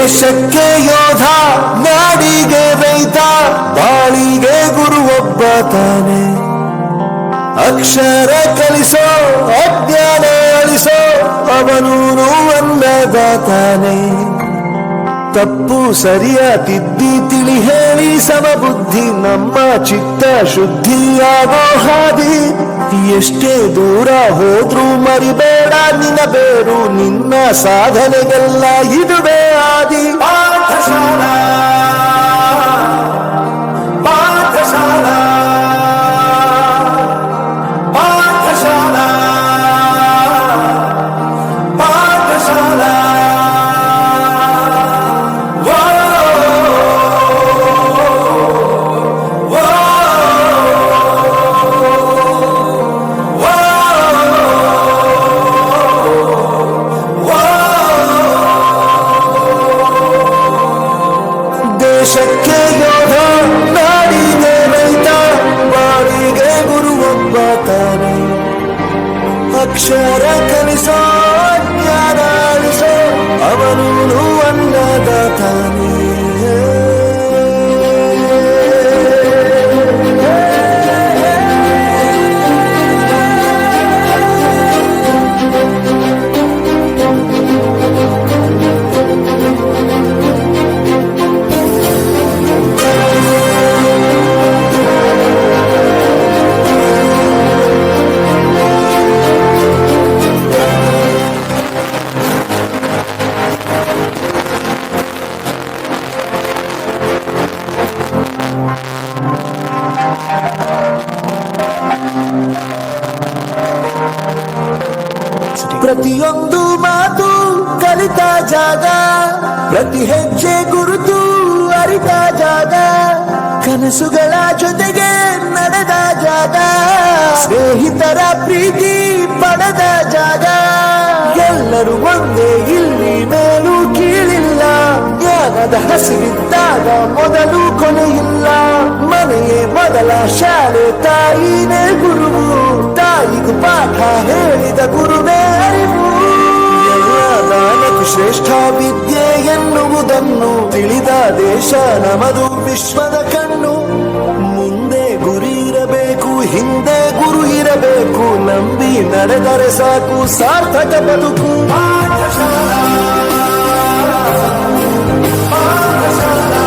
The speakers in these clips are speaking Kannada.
ದೇಶಕ್ಕೆ ಯೋಧ, ನಾಡಿಗೆ ರೈತ, ಬಾಳಿಗೆ ಗುರು ಒಬ್ಬ ತಾನೆ. ಅಕ್ಷರ ಕಲಿಸೋ, ಅಜ್ಞಾನ ಅಳಿಸೋ, ಅವನೂನು ಅನ್ನದಾತಾನೆ. ತಪ್ಪು ಸರಿಯ ತಿದ್ದಿ ತಿಳಿ ಹೇಳಿ ಸಮಬುದ್ಧಿ ನಮ್ಮ ಚಿತ್ತ ಶುದ್ಧಿಯಾಗೋ ಹಾದಿ. ಎಷ್ಟೇ ದೂರ ಹೋದ್ರೂ ಮರಿಬೇಡ ನಿನ್ನ ಬೇರು, ನಿನ್ನ ಸಾಧನೆಗೆಲ್ಲ ಇದುವೇ ಆದಿ. ಪಾಠಶಾಲಾ ಪಾಠಶಾಲಾ ಪಾಠಶಾಲಾ ಪಾಠಶಾಲಾ. ದೇಶಕ್ಕೆ ಯೋಧ, ನಾಡಿಗೆ ರೈತ, ಬಾಳಿಗೆ ಗುರು ಒಬ್ಬ ತಾನೆ. ಅಕ್ಷರ ಕಲಿಸೋ, ಜ್ಞಾನ ಅಳಿಸೋ, ಅವನೂನು ಅನ್ನದಾತಾನೆ. ಪ್ರತಿಯೊಂದು ಮಾತು ಕಲಿತ ಜಾಗ, ಪ್ರತಿ ಹೆಜ್ಜೆ ಗುರುತು ಅರಿತ ಜಾಗ, ಕನಸುಗಳ ಜೊತೆಗೆ ನಡೆದ ಜಾಗ, ಸ್ನೇಹಿತರ ಪ್ರೀತಿ ಪಡೆದ ಜಾಗ. ಎಲ್ಲರೂ ಒಂದೇ ಇಲ್ಲಿ, ಮೇಲೂ ಕೀಳಿಲ್ಲ. ಜ್ಞಾನದ ಹಸಿವಿದ್ದಾಗ ಮೊದಲು ಕೊನೆಯಿಲ್ಲ. ಮನೆಯೇ ಮೊದಲ ಶಾಲೆ, ತಾಯಿನೇ ಗುರುವು, ತಾಯಿಗೂ ಪಾಠ ಹೇಳಿದ ಗುರುವೇ ಅರಿವು. ಎಲ್ಲ ದಾನಕ್ಕೂ ಶ್ರೇಷ್ಠ ವಿದ್ಯೆ ಎನ್ನುವುದನ್ನು ತಿಳಿದ ದೇಶ ನಮದು, ವಿಶ್ವದ ಕಣ್ಣು. ಮುಂದೆ ಗುರಿ ಇರಬೇಕು, ಹಿಂದೆ ಗುರು ಇರಬೇಕು, ನಂಬಿ ನಡೆದರೆ ಸಾಕು ಸಾರ್ಥಕ ಬದುಕು. ಪಾಠಶಾಲಾ ಪಾಠಶಾಲಾ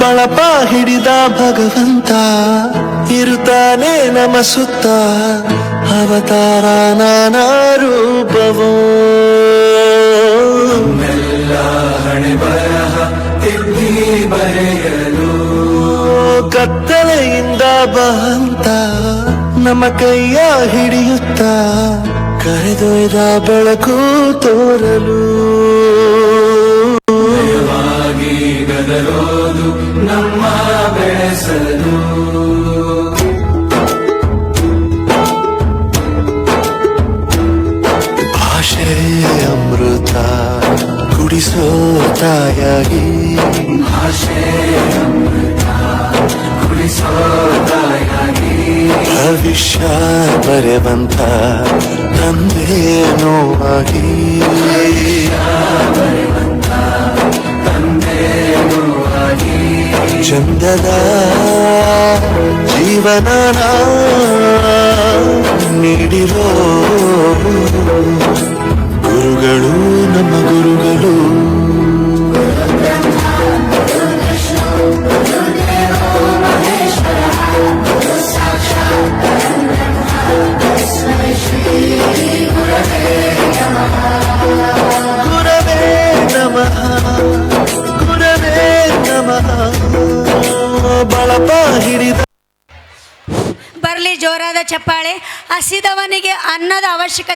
ಬಳಪ ಹಿಡಿದ ಭಗವಂತ ಇರುತ್ತಾನೆ ನಮ್ಮ ಸುತ್ತ, ಅವತಾರ ನಾನಾ ರೂಪವೋ. ಎಲ್ಲ ಹಣೆ ಬರಹ ತಿದ್ದಿ ಬರೆಯಲು, ಕತ್ತಲೆಯಿಂದ ಬಹಂತ ನಮ್ಮ ಕೈಯ ಹಿಡಿಯುತ್ತ, ಕರೆದೊಯ್ದ ಬೆಳಕು ತೋರಲು. ಗದರೋದು ನಮ್ಮ ಬೆಳೆಸಲು, ಭಾಷೆ ಅಮೃತ ಕುಡಿಸೋ ತಾಯಾಗಿ, ಭಾಷೆ ಅಮೃತ ಕುಡಿಸೋ ತಾಯಾಗಿ, ಭವಿಷ್ಯ ಬರೆವಂತ ತಂದೆನೂ ಆಗಿ, ಚಂದದ ಜೀವನ ನೀಡಿರೋ ಗುರುಗಳು ನಮ್ಮ ಗುರುಗಳು. ಗುರವೇ ನಮಃ, ಗುರವೇ ನಮಃ. ಬಳಪ ಹಿಡಿದ ಬರಲಿ ಜೋರಾದ ಚಪ್ಪಾಳೆ. ಹಸಿದವನಿಗೆ ಅನ್ನದ ಅವಶ್ಯಕತೆ